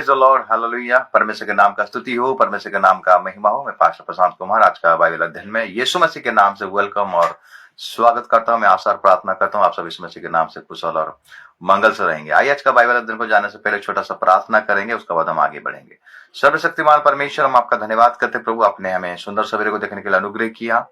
Praise the Lord, hallelujah. परमेश्वर के नाम का स्तुति हो, परमेश्वर के नाम का महिमा हो। मैं पास्टर प्रशांत कुमार आज का बाइबल अध्ययन में यीशु मसीह के नाम से वेलकम और स्वागत करता हूं। मैं आशा और प्रार्थना करता हूं आप सब यीशु मसीह के नाम से कुशल और मंगल से रहेंगे। आइए आज का बाइबल अध्ययन को जाने से पहले छोटा सा प्रार्थना करेंगे, उसके बाद हम आगे बढ़ेंगे। सर्वशक्तिमान परमेश्वर, हम आपका धन्यवाद करते प्रभु, आपने हमें सुंदर सवेरे को देखने के लिए अनुग्रह किया,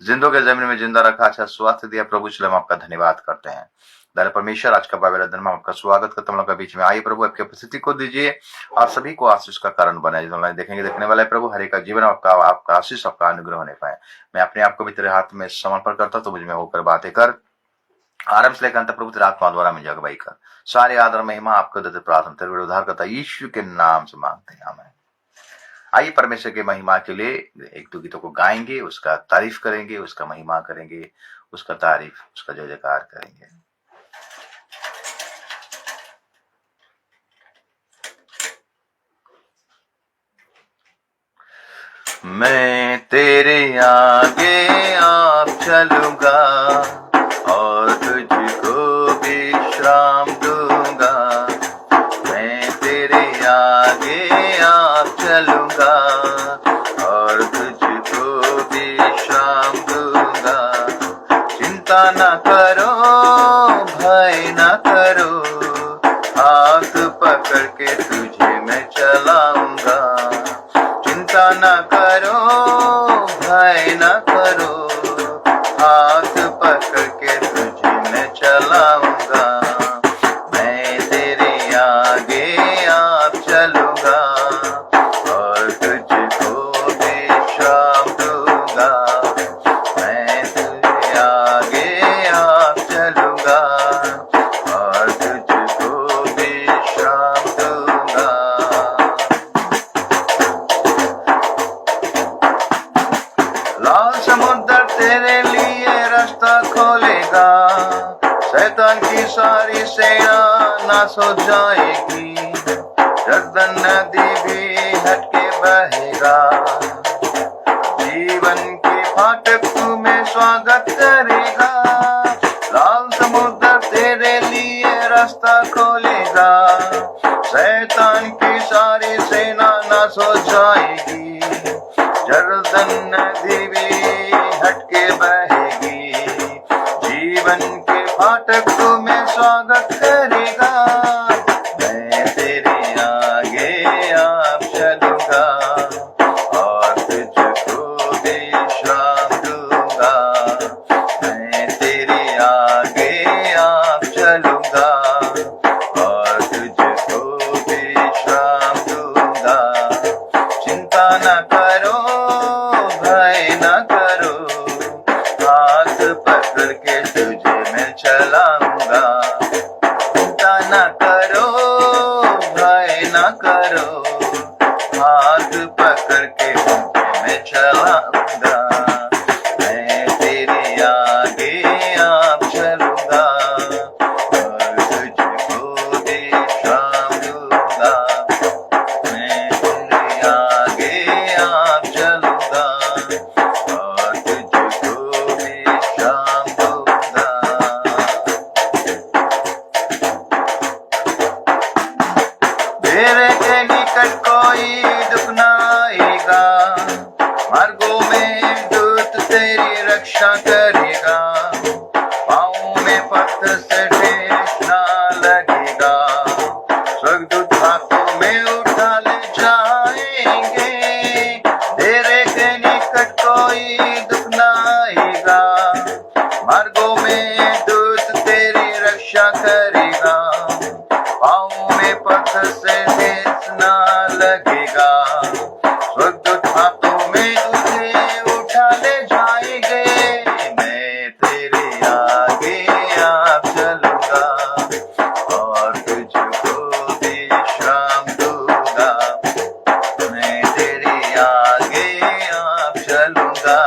जिंदों के जमीन में जिंदा रखा, अच्छा स्वास्थ्य दिया प्रभु, इसलिए हम आपका धन्यवाद करते हैं। धन्य परमेश्वर, आज का बाइबल अध्ययन में आपका स्वागत करते हम लोग के बीच में। आइए प्रभु, आपकी उपस्थिति को दीजिए और सभी को आशीष का कारण बने। देखेंगे देखने वाले प्रभु, हर एक का जीवन आपका आशीष, आपका अनुग्रह होने पाए। मैं अपने आप को भी तेरे हाथ में समर्पण करता, तो मुझ में होकर बातें कर, आरंभ से लेकर अंत प्रभु तेरे आत्मा द्वारा में जगवाई कर। सारे आदर महिमा आपको देते, प्रार्थना तेरे उद्धार करता यीशु के नाम से मांगते हैं, आमीन। आइए परमेश्वर के महिमा के लिए एक दो गीतों को गाएंगे, उसका तारीफ करेंगे, उसका महिमा करेंगे, उसका तारीफ, उसका जय जयकार करेंगे। मैं तेरे आगे आप चलूंगा और तुझको विश्राम दूंगा। मैं तेरे आगे आप चलूंगा और तुझको विश्राम दूंगा। चिंता न करो, भय न करो, हाथ पकड़ के तुझे मैं चलाऊंगा। चिंता न करो, भय न करो, हाथ पकड़ के तुझे मैं चलाऊंगा। मैं तेरे आगे आप चलूंगा और तुझको विश्राम दूंगा। मैं तेरे आगे आप चलूंगा और तुझको विश्राम दूंगा। लाल समुद्र तेरे लिए रास्ता खोलेगा, शैतान की सारी सेना नाश हो जाएगी। यरदन नदी भी हटके बहेगा, जीवन के फाटक तुम्हें स्वागत करेगा। लाल समुद्र तेरे लिए रास्ता खोलेगा, शैतान की सारी सेना नाश हो जाएगी। यरदन नदी भी हटके बहेगी, जीवन के फाटक तुम्हें स्वागत करेगा। मैं तेरे आगे आप चलूंगा और तुझको विश्राम दूंगा। मैं तेरे आगे आप चलूंगा और तुझको विश्राम दूंगा। चिंता न करो, भय न करो, हाथ पकड़ के तुझे मैं चलाऊंगा। चिंता न करो, भय न करो, हाथ पकड़ के तुझे मैं चलाऊंगा। मैं तेरे आगे आप चलूंगा और तुझको विश्राम दूंगा। मैं तेरे आगे आप चलूंगा और तुझको विश्राम दूंगा। तेरे के निकट कोई दुख न आएगा, मार्गों में दूत तेरी रक्षा करेगा। पाँव में पत्थर से ठेस न लगेगा, स्वर्गदूत हाथों में उठा ले जाएंगे। तेरे के निकट कोई दुख न आएगा, मार्गों में दूत तेरी रक्षा करेगा। पाँव में पत्थर से ठेस न लगेगा, स्वर्गदूत हाथों में तुझे उठा ले जाएंगे। मैं तेरे आगे आप चलूंगा और तुझको विश्राम दूंगा। मैं तेरे आगे आप चलूंगा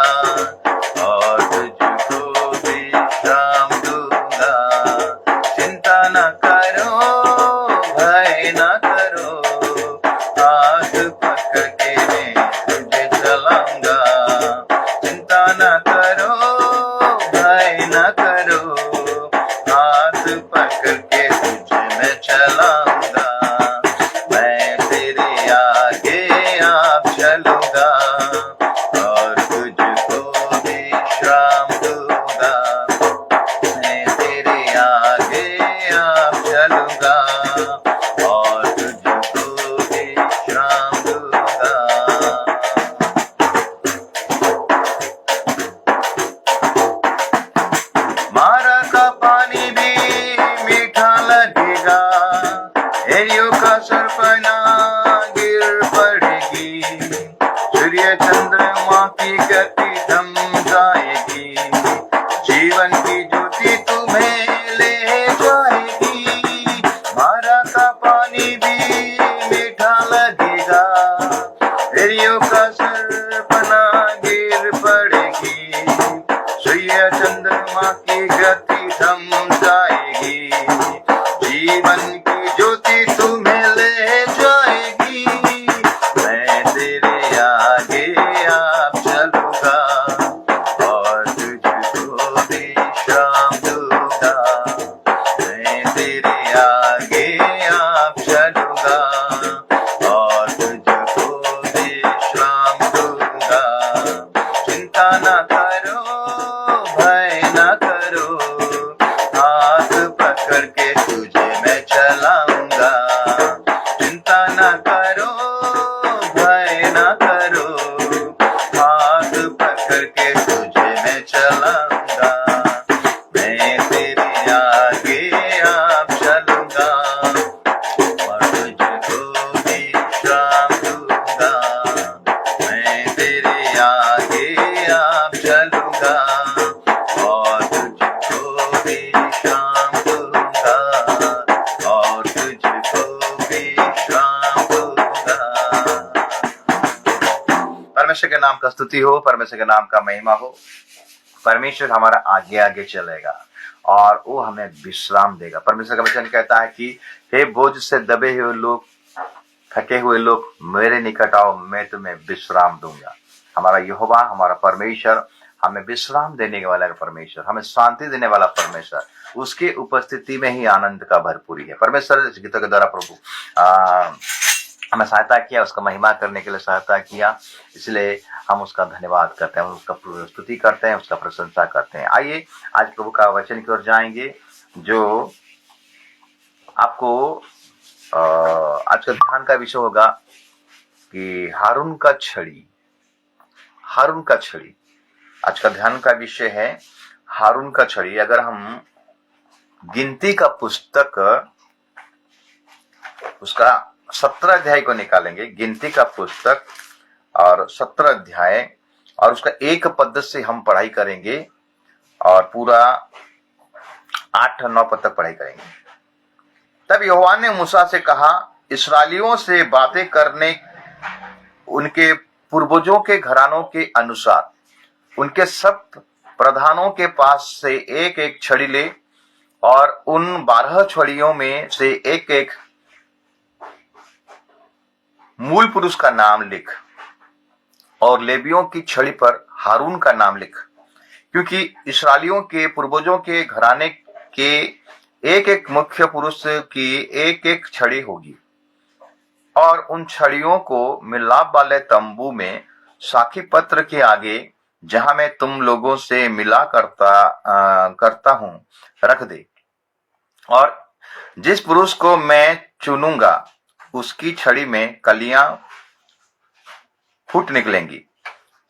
और तुझको विश्राम दूंगा। चिंता न करो, भय न करो, हाथ पकड़ के मैं तुझे चलाऊंगा। चिंता न करो, भय न करो, हाथ पकड़ के तुझे मैं चलाऊंगा। मैं बढ़ेगी, सूर्य चंद्रमा की गति थम जाएगी, जीवन की ज्योति तुम्हें ले जाएगी, मारा का पानी भी मीठा लगेगा, दरियों का सरपना गिर पड़ेगी, सूर्य चंद्रमा की गति थम जाएगी, जीवन की ज्योति तुम्हें ले जाएगी, मैं तेरे आगे आप चलूंगा और तुझको विश्राम दूंगा, मैं तेरे आगे आप चलूंगा और तुझको विश्राम दूंगा, चिंता न करो भय न करो, हाथ पकड़ के तुझे मैं चलाऊंगा, चिंता न करो भय न करो, हाथ पकड़ के तुझे मैं चलाऊंगा, मैं तेरे आगे आप चलूंगा और तुझको विश्राम दूंगा, मैं तेरे आगे आप चलूंगा और तुझको विश्राम दूंगा और तुझको विश्राम दूंगा। परमेश्वर के नाम का स्तुति हो, परमेश्वर के नाम का महिमा हो। परमेश्वर हमारा आगे आगे चलेगा और वो हमें विश्राम देगा। परमेश्वर का वचन कहता है कि हे बोझ से दबे हुए लोग, थके हुए लोग, मेरे निकट आओ, मैं तुम्हें विश्राम दूंगा। हमारा यहोवा, हमारा परमेश्वर हमें विश्राम देने वाला परमेश्वर, हमें शांति देने वाला परमेश्वर, उसके उपस्थिति में ही आनंद का भरपूरी है। परमेश्वर इस गीतों के द्वारा प्रभु हमें सहायता किया, उसका महिमा करने के लिए सहायता किया, इसलिए हम उसका धन्यवाद करते हैं, उसका स्तुति करते हैं, उसका प्रशंसा करते हैं। आइए आज प्रभु का वचन की ओर जाएंगे, जो आपको आज का ध्यान का विषय होगा कि हारून का छड़ी। हारून का छड़ी आज का ध्यान का विषय है, हारून का छड़ी। अगर हम गिनती का पुस्तक उसका 17 अध्याय को निकालेंगे, गिनती का पुस्तक और 17 अध्याय और उसका 1 पद से हम पढ़ाई करेंगे और पूरा 8-9 पद तक पढ़ाई करेंगे। तब यहोवा ने मूसा से कहा, इस्राएलियों से बातें करने उनके पूर्वजों के घरानों के अनुसार उनके सब प्रधानों के पास से एक एक छड़ी ले और उन 12 छड़ियों में से एक एक मूल पुरुष का नाम लिख और लेवियों की छड़ी पर हारून का नाम लिख, क्योंकि इस्राएलियों के पूर्वजों के घराने के एक एक मुख्य पुरुष की एक एक छड़ी होगी। और उन छड़ियों को मिलाप वाले तंबू में साखी पत्र के आगे, जहां मैं तुम लोगों से मिला करता हूं, रख दे। और जिस पुरुष को मैं चुनूंगा उसकी छड़ी में कलियां फूट निकलेंगी,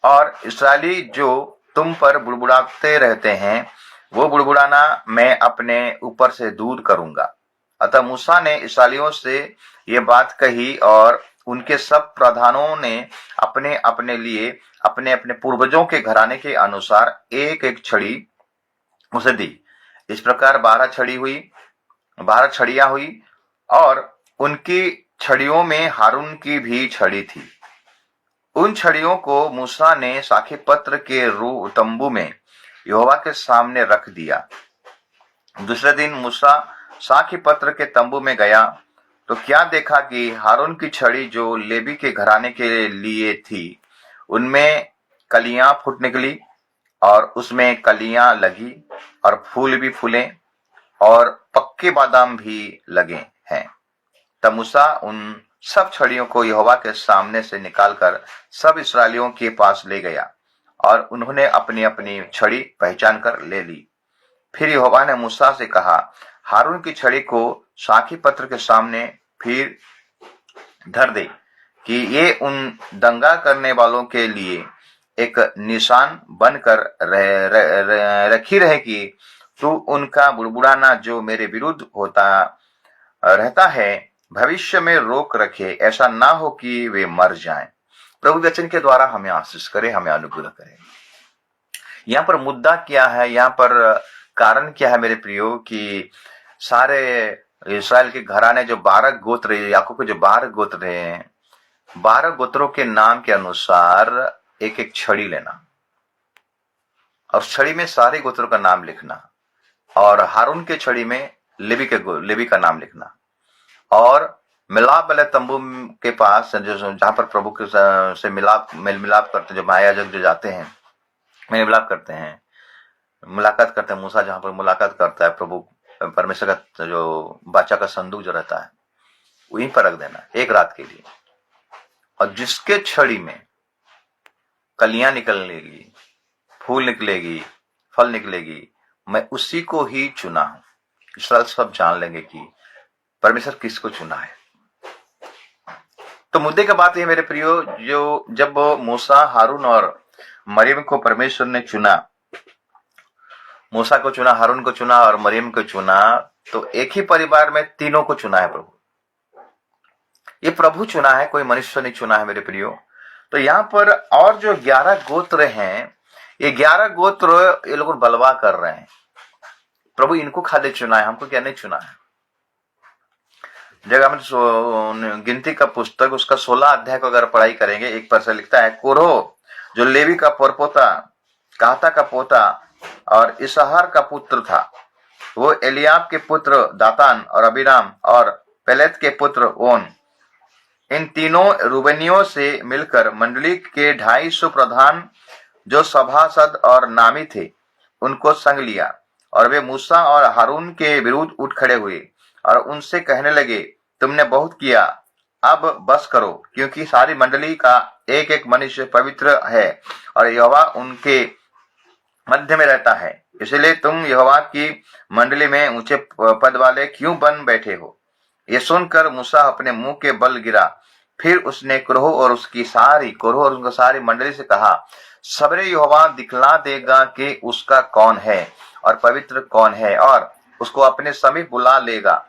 और इसराइली जो तुम पर बुड़बुड़ाते रहते हैं वो बुड़बुड़ाना मैं अपने ऊपर से दूर करूंगा। अतः मूसा ने इसराइलियों से ये बात कही और उनके सब प्रधानों ने अपने अपने लिए अपने अपने पूर्वजों के घराने के अनुसार एक एक छड़ी उसे दी। इस प्रकार 12 छड़ियां हुई और उनकी छड़ियों में हारून की भी छड़ी थी। उन छड़ियों को मूसा ने साखी पत्र के तंबू में यहोवा के सामने रख दिया। दूसरे दिन मूसा साखी पत्र के तंबू में गया तो क्या देखा कि हारून की छड़ी जो लेवी के घराने के लिए थी, उनमें कलियां फूट निकली और उसमें कलियां लगी और फूल भी फूले और पक्के बादाम भी लगे हैं। तब मूसा उन सब छड़ियों को यहोवा के सामने से निकालकर सब इस्राएलियों के पास ले गया और उन्होंने अपनी अपनी छड़ी पहचान कर ले ली। फिर यहोवा ने मूसा से कहा, हारून की छड़ी को साखी पत्र के सामने फिर धर दे कि ये उन दंगा करने वालों के लिए एक निशान बनकर रखी रहे कि तू उनका बुड़बुड़ाना जो मेरे विरुद्ध होता रहता है भविष्य में रोक रखे, ऐसा ना हो कि वे मर जाएं। प्रभु वचन के द्वारा हमें आशीष करे, हमें अनुग्रह करे। यहाँ पर मुद्दा क्या है, यहाँ पर कारण क्या है मेरे प्रियो, कि सारे इस्राएल के घराने जो 12 गोत्र, याकूब के जो 12 गोत्र हैं, 12 गोत्रों के नाम के अनुसार एक एक छड़ी लेना और छड़ी में सारे गोत्रों का नाम लिखना, और हारून के छड़ी में लेवी का नाम लिखना, और मिलाप वाले तंबू के पास जो जहां पर प्रभु के से मेल मिलाप करते, जो महायाजक जो जाते हैं मेल मिलाप करते हैं, मुलाकात करते हैं, मूसा जहां पर मुलाकात करता है प्रभु परमेश्वर का जो बाचा का संदूक जो रहता है, वहीं पर रख देना एक रात के लिए। और जिसके छड़ी में कलियां निकलेगी, फूल निकलेगी, फल निकलेगी, मैं उसी को ही चुना हूं। इसराइल सब जान लेंगे कि परमेश्वर किसको चुना है। तो मुद्दे का बात है मेरे प्रियो, जो जब मूसा, हारून और मरियम को परमेश्वर ने चुना, मूसा को चुना, हारून को चुना और मरियम को चुना, तो एक ही परिवार में तीनों को चुना है प्रभु। ये प्रभु चुना है, कोई मनुष्य नहीं चुना है मेरे प्रियो। तो यहाँ पर और जो 11 गोत्र हैं, ये 11 गोत्र ये लोग बलवा कर रहे हैं, प्रभु इनको खाली चुना है, हमको क्या नहीं चुना है। जब हम गिनती का पुस्तक उसका 16 अध्याय को अगर पढ़ाई करेंगे, एक पर से लिखता है, कोरह जो लेवी का परपोता, कहता का पोता और इसहार का पुत्र था, वो एलियाब के पुत्र दातान और अबीराम और पेलेत के पुत्र ओन, इन तीनों रूबेनियों से मिलकर मंडली के 250 प्रधान जो सभासद और नामी थे उनको संग लिया, और वे मूसा और हारून के विरुद्ध उठ खड़े हुए और उनसे कहने लगे, तुमने बहुत किया, अब बस करो, क्योंकि सारी मंडली का एक एक मनुष्य पवित्र है और यहोवा उनके मध्य में रहता है, इसलिए तुम यहोवा की मंडली में ऊंचे पद वाले क्यों बन बैठे हो। ये सुनकर मूसा अपने मुंह के बल गिरा। फिर उसने कोरह और उसकी सारी मंडली से कहा, सबरे यहोवा दिखला देगा कि उसका कौन है और पवित्र कौन है, और उसको अपने समीप बुला लेगा।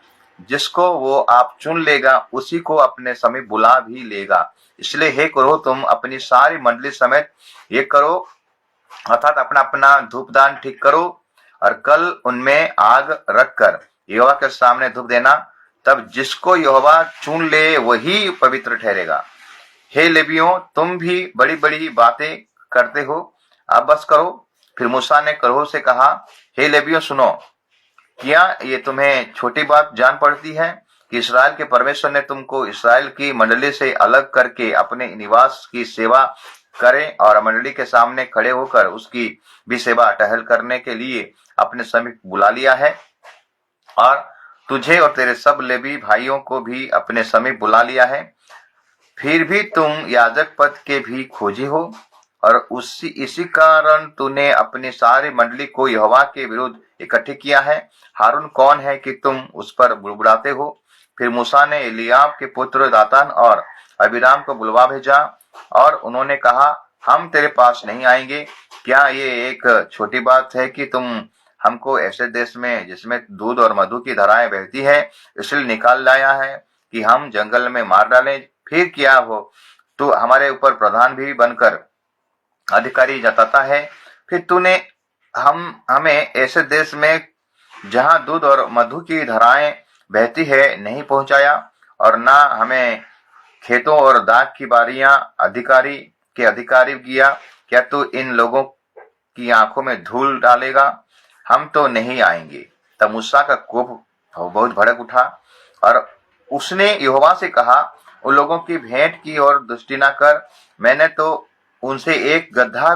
जिसको वो आप चुन लेगा उसी को अपने समीप बुला भी लेगा। इसलिए हे कोरह, तुम अपनी सारी मंडली समेत ये करो, अर्थात अपना अपना धूपदान ठीक करो और कल उनमें आग रखकर यहोवा के सामने धूप देना, तब जिसको यहोवा चुन ले वही पवित्र ठहरेगा। हे लेवियों, तुम भी बड़ी बड़ी बातें करते हो, अब बस करो। फिर मूसा ने कोरह से कहा, हे लेवियों सुनो, क्या ये तुम्हें छोटी बात जान पड़ती है कि इस्राएल के परमेश्वर ने तुमको इस्राएल की मंडली से अलग करके अपने निवास की सेवा करें और मंडली के सामने खड़े होकर उसकी भी सेवा टहल करने के लिए अपने समीप बुला लिया है, और तुझे और तेरे सब लेवी भाइयों को भी अपने समीप बुला लिया है। फिर भी तुम याजक पद के भी खोजे हो, और इसी कारण तूने अपनी सारी मंडली को यहोवा के विरुद्ध इकट्ठे किया है। हारून कौन है कि तुम उस पर बुड़बुड़ाते हो। फिर मूसा ने एलियाब के पुत्र दातान और अबीराम को बुलवा भेजा, और उन्होंने कहा, हम तेरे पास नहीं आएंगे। क्या ये एक छोटी बात है कि तुम हमको ऐसे देश में जिसमें दूध और मधु की धाराएं बहती है इसलिए निकाल लाया है कि हम जंगल में मार डालें। फिर क्या हो, तू हमारे ऊपर प्रधान भी बनकर अधिकारी जताता है। फिर तूने हमें ऐसे देश में जहां दूध और मधु की धाराएं बहती है नहीं पहुंचाया, और ना हमें खेतों और दाख की बारियां अधिकारी किया। क्या तू इन लोगों की आंखों में धूल डालेगा? हम तो नहीं आएंगे। तब मूसा का कोप बहुत भड़क उठा, और उसने यहोवा से कहा, उन लोगों की भेंट की और दृष्टि न कर। मैंने तो उनसे एक गदहा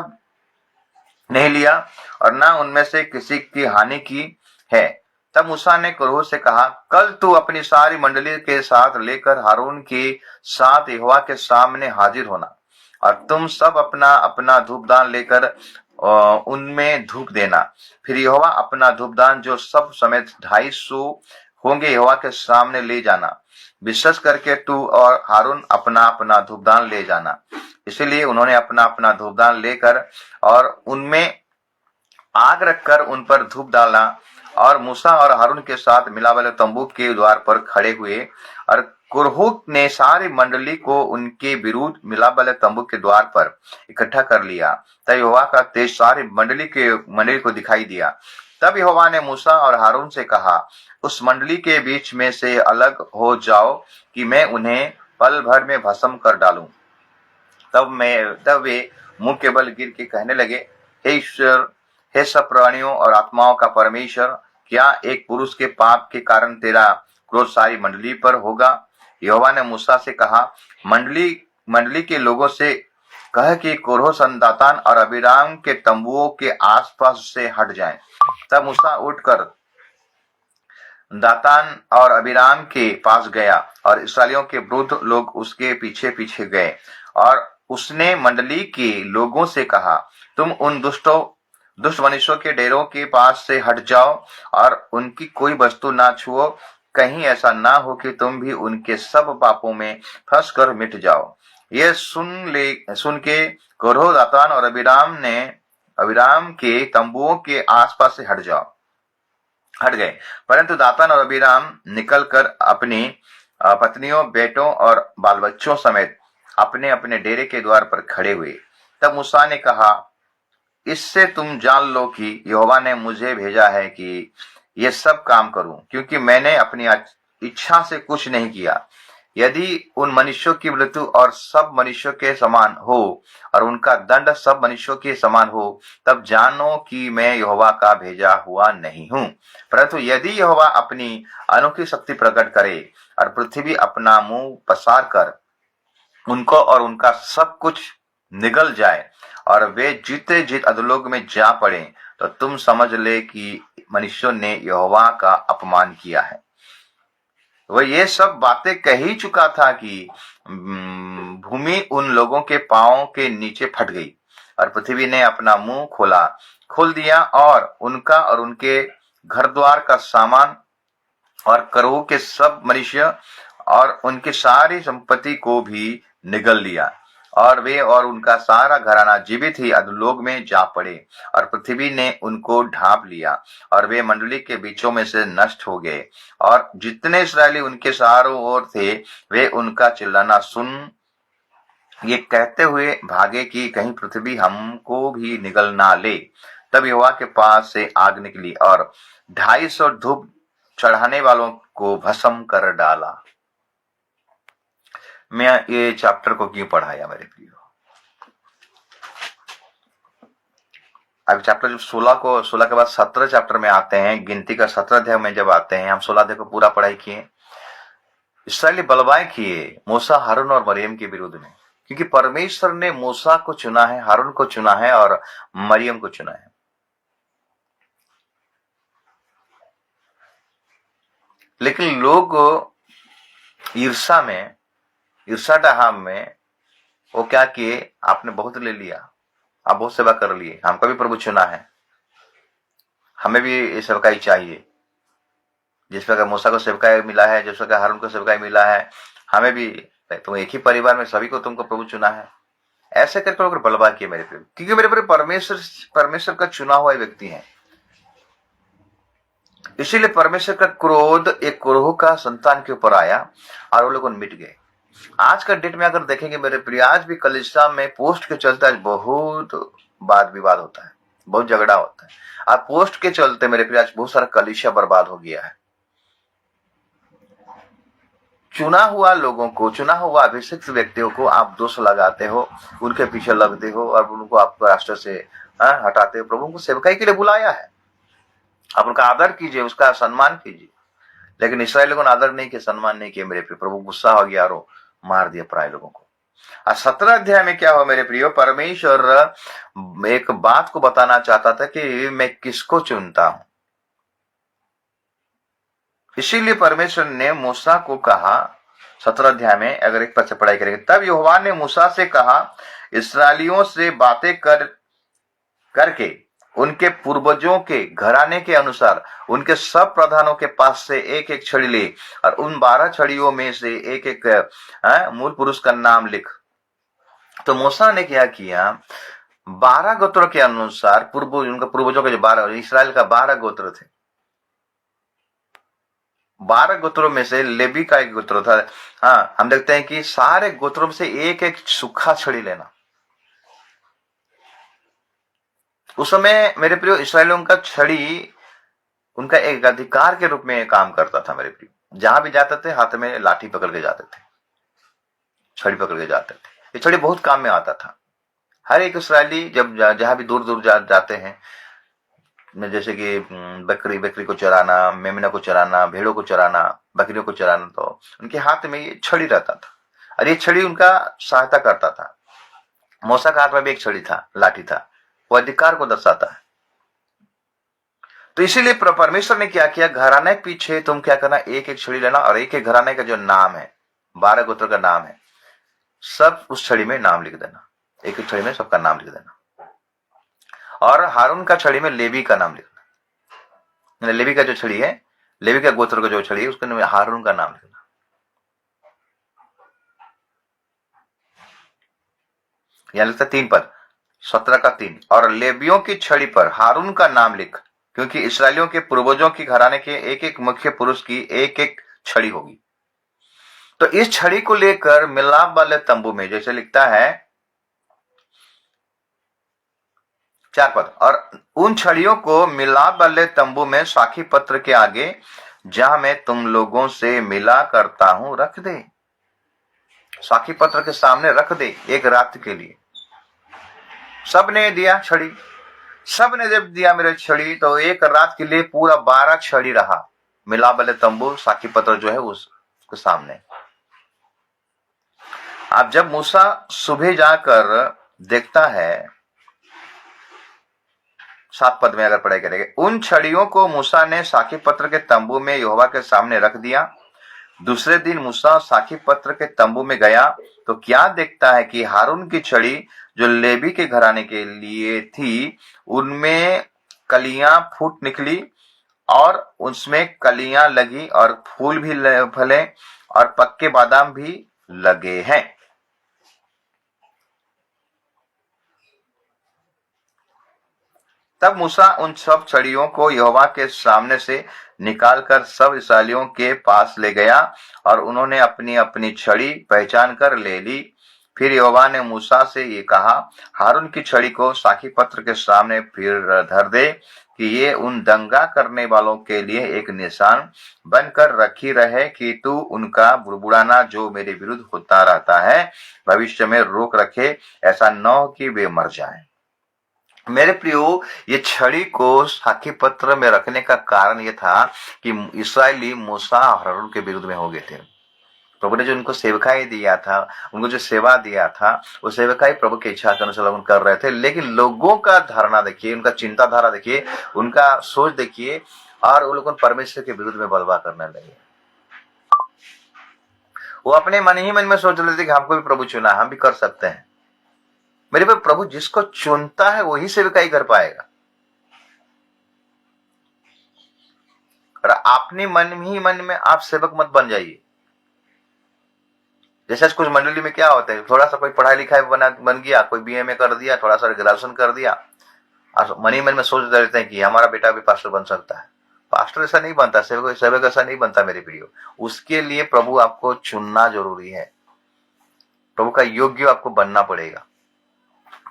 नहीं लिया और ना उनमें से किसी की हानि की है। तब मूसा ने कोरह से कहा, कल तू अपनी सारी मंडली के साथ लेकर हारून के साथ यहोवा के सामने हाजिर होना, और तुम सब अपना अपना धूपदान लेकर उनमें धूप देना। फिर यहोवा अपना धूपदान जो सब समेत 250 होंगे यहोवा के सामने ले जाना। विशेष करके तू और हारून अपना अपना धूपदान ले जाना। इसलिए उन्होंने अपना अपना धूपदान लेकर और उनमें आग रखकर उन पर धूप डाला, और मूसा और हारून के साथ मिलाप वाले तंबू के द्वार पर खड़े हुए, और कुरहुक ने सारी मंडली को उनके विरुद्ध मिलाप वाले तंबू के द्वार पर इकट्ठा कर लिया। तब यहोवा का तेज सारी मंडली को दिखाई दिया। तब यहोवा ने मूसा और हारून से कहा, उस मंडली के बीच में से अलग हो जाओ कि मैं उन्हें पल भर में भस्म कर डालूं। तब वे मुंह के बल गिर के कहने लगे, हे ईश्वर, हे सब प्राणियों और आत्माओं का परमेश्वर, क्या एक पुरुष के पाप के कारण तेरा क्रोध सारी मंडली पर होगा? यहोवा ने मूसा से कहा, मंडली के लोगों से कह कि कोरह सन दातान और अबीराम के तंबुओं के आसपास से हट जाएं। तब मूसा उठकर दातान और अबीराम के पास गया और इस्राएलियों के वृद्ध लोग उसके पीछे पीछे गए। और उसने मंडली के लोगों से कहा, तुम उन दुष्ट मनुष्यों के डेरों के पास से हट जाओ और उनकी कोई वस्तु ना छुओ, कहीं ऐसा ना हो कि तुम भी उनके सब पापों में फंस कर मिट जाओ। ये सुन के कोरह, दातान और अबीराम के तंबुओं के आसपास से हट गए। परंतु दातान और अबीराम निकलकर अपनी पत्नियों, बेटों और बाल बच्चों समेत अपने अपने डेरे के द्वार पर खड़े हुए। तब मूसा ने कहा, इससे तुम जान लो कि यहोवा ने मुझे भेजा है कि ये सब काम करूं, क्योंकि मैंने अपनी इच्छा से कुछ नहीं किया। यदि उन मनुष्यों की मृत्यु और सब मनुष्यों के समान हो और उनका दंड सब मनुष्यों के समान हो, तब जानो कि मैं यहोवा का भेजा हुआ नहीं हूं। परंतु यदि यहोवा अपनी अनोखी शक्ति प्रकट करे और पृथ्वी अपना मुंह पसार कर उनको और उनका सब कुछ निगल जाए और वे जीते जीत अधोलोक में जा पड़े, तो तुम समझ ले कि मनुष्यों ने यहोवा का अपमान किया है। वह ये सब बातें कह ही चुका था कि भूमि उन लोगों के पांवों के नीचे फट गई और पृथ्वी ने अपना मुंह खोल दिया और उनका और उनके घर द्वार का सामान और करोह के सब मनुष्य और उनकी सारी संपत्ति को भी निगल लिया, और वे और उनका सारा घराना जीवित ही अधोलोक में जा पड़े, और पृथ्वी ने उनको ढांप लिया और वे मंडली के बीचों में से नष्ट हो गए। और जितने इस्राएली उनके चारों ओर थे, वे उनका चिल्लाना सुन ये कहते हुए भागे कि कहीं पृथ्वी हमको भी निगल ना ले। तब यहोवा के पास से आग निकली और 250 धूप चढ़ाने वालों को भस्म कर डाला। मैं ये चैप्टर को क्यों पढ़ाया मेरे प्रियो? अब चैप्टर जब 16 के बाद 17 चैप्टर में आते हैं, गिनती का 17 अध्याय में जब आते हैं, हम 16 अध्याय को पूरा पढ़ाई किए। इसराइली बलवाएं किए मूसा, हारून और मरियम के विरुद्ध में, क्योंकि परमेश्वर ने मूसा को चुना है, हारून को चुना है और मरियम को चुना है। लेकिन लोग ईर्षा डहाम में वो क्या किए, आपने बहुत ले लिया, आप बहुत सेवा कर लिए, हमको भी प्रभु चुना है, हमें भी ये सेवकाई चाहिए। जिस प्रकार मूसा को सेवकाई मिला है, जिस प्रकार हारून को सेवकाई मिला है, हमें भी, तुम एक ही परिवार में सभी को तुमको प्रभु चुना है। ऐसे करके बलवा किए मेरे प्रभु, क्योंकि मेरे प्रभु परमेश्वर का चुना हुआ व्यक्ति है। इसीलिए परमेश्वर का क्रोध एक कोरह का संतान के ऊपर आया और वो लोग मिट गए। आज का डेट में अगर देखेंगे मेरे प्रिय, आज भी कलीसिया में पोस्ट के चलते आज बहुत वाद विवाद होता है, बहुत झगड़ा होता है। आज पोस्ट के चलते मेरे प्रिय आज बहुत सारा कलीसिया बर्बाद हो गया है। चुना हुआ लोगों को, चुना हुआ अभिषिक्त व्यक्तियों को आप दोष लगाते हो, उनके पीछे लगते हो और उनको आप राष्ट्र से हटाते हो। प्रभु को सेवकाई के लिए बुलाया है, आप उनका आदर कीजिए, उसका सम्मान कीजिए। लेकिन इस्राएल लोगों ने आदर नहीं किया, सम्मान नहीं किया मेरे प्रिय, प्रभु गुस्सा हो गया और मार दिया पराये लोगों को। 17 अध्याय में क्या हुआ मेरे प्रियो, परमेश्वर एक बात को बताना चाहता था कि मैं किसको चुनता हूं। इसीलिए परमेश्वर ने मूसा को कहा, 17 अध्याय में अगर एक पद से पढ़ाई करेंगे, तब यहोवा ने मूसा से कहा, इसराइलियों से बातें करके उनके पूर्वजों के घराने के अनुसार उनके सब प्रधानों के पास से एक एक छड़ी ले और उन 12 छड़ियों में से एक एक मूल पुरुष का नाम लिख। तो मूसा ने क्या किया, 12 गोत्रों के अनुसार उनका पूर्वजों के जो 12 इसराइल का 12 गोत्र थे, 12 गोत्रों में से लेवी का एक गोत्र था। हाँ, हम देखते हैं कि सारे गोत्रों में से एक एक सूखा छड़ी लेना। उस समय मेरे प्रियो इसराइलियों का छड़ी उनका एक अधिकार के रूप में काम करता था मेरे प्रियो। जहां भी जाते थे हाथ में लाठी पकड़ के जाते थे, छड़ी पकड़ के जाते थे। ये छड़ी बहुत काम में आता था। हर एक इसराइली जब जहां भी दूर दूर जाते हैं, जैसे कि बकरी बकरी को चराना, मेमना को चराना, भेड़ों को चराना, बकरियों को चराना, तो उनके हाथ में ये छड़ी रहता था और ये छड़ी उनका सहायता करता था। मूसा के हाथ में भी एक छड़ी था, लाठी था, वो अधिकार को दर्शाता है। तो इसीलिए परमेश्वर ने क्या किया, घराने के पीछे तुम क्या करना, एक एक छड़ी लेना और एक एक घराने का जो नाम है, 12 गोत्र का नाम है, सब उस छड़ी में नाम लिख देना। एक एक छड़ी में सबका नाम लिख देना। और हारून का छड़ी में लेवी का नाम लिखना। लेवी का जो छड़ी है, लेवी का गोत्र का जो छड़ी है, उसके हारून का नाम लिखना। यहां लिखता 3 पद, 17 का 3। और लेवियों की छड़ी पर हारून का नाम लिख, क्योंकि इसराइलियों के पूर्वजों की घराने के एक एक मुख्य पुरुष की एक एक छड़ी होगी। तो इस छड़ी को लेकर मिलाप वाले तंबू में, जैसे लिखता है 4 पद, और उन छड़ियों को मिलाप वाले तंबू में साखी पत्र के आगे, जहां मैं तुम लोगों से मिला करता हूं, रख दे। साखी पत्र के सामने रख दे एक रात के लिए। सबने दिया छड़ी, सबने जब दिया मेरे छड़ी, तो एक रात के लिए पूरा 12 छड़ी रहा मिलाप वाले तंबू, साखी पत्र जो है उसके सामने। अब जब मूसा सुबह जाकर देखता है, 7 पद में अगर पढ़ाई करेंगे, उन छड़ियों को मूसा ने साखी पत्र के तंबू में यहोवा के सामने रख दिया। दूसरे दिन मूसा साखी पत्र के तंबू में गया तो क्या देखता है कि हारून की छड़ी जो लेवी के घराने के लिए थी, उनमें कलियां फूट निकली और उसमें कलियां लगी और फूल भी फले और पक्के बादाम भी लगे हैं। तब मूसा उन सब छड़ियों को यहोवा के सामने से निकालकर सब इसराइलियों के पास ले गया और उन्होंने अपनी अपनी छड़ी पहचान कर ले ली। फिर यहोवा ने मूसा से ये कहा, हारून की छड़ी को साखी पत्र के सामने फिर धर दे कि ये उन दंगा करने वालों के लिए एक निशान बनकर रखी रहे कि तू उनका बुड़बुड़ाना जो मेरे विरुद्ध होता रहता है भविष्य में रोक रखे, ऐसा न हो कि वे मर जाएं। मेरे प्रियो, ये छड़ी को साखी पत्र में रखने का कारण यह था कि इसराइली मूसा और हारून के विरुद्ध में हो गए थे। प्रभु ने जो उनको सेवकाई दिया था, उनको जो सेवा दिया था, वो सेवकाई प्रभु की इच्छा के अनुसार उन कर रहे थे। लेकिन लोगों का धारणा देखिए, उनका चिंताधारा देखिए, उनका सोच देखिए, और वो लोग परमेश्वर के विरुद्ध में बलवा करने लगे। वो अपने मन ही मन में सोच रहे थे कि हमको भी प्रभु चुना, हम भी कर सकते हैं। मेरे पे प्रभु जिसको चुनता है वही सेवकाई कर पाएगा। और अपने मन ही मन में आप सेवक मत बन जाइए। जैसे कुछ मंडली में क्या होता है, थोड़ा सा कोई पढ़ाई लिखाई बन गया, कोई बीए में कर दिया, थोड़ा सा ग्रेजुएशन कर दिया, और मन ही मन में सोच रहते हैं कि हमारा बेटा भी पास्टर बन सकता है। पास्टर ऐसा नहीं बनता, सेवक ऐसा नहीं बनता मेरे प्रियो। उसके लिए प्रभु आपको चुनना जरूरी है, प्रभु का योग्य आपको बनना पड़ेगा,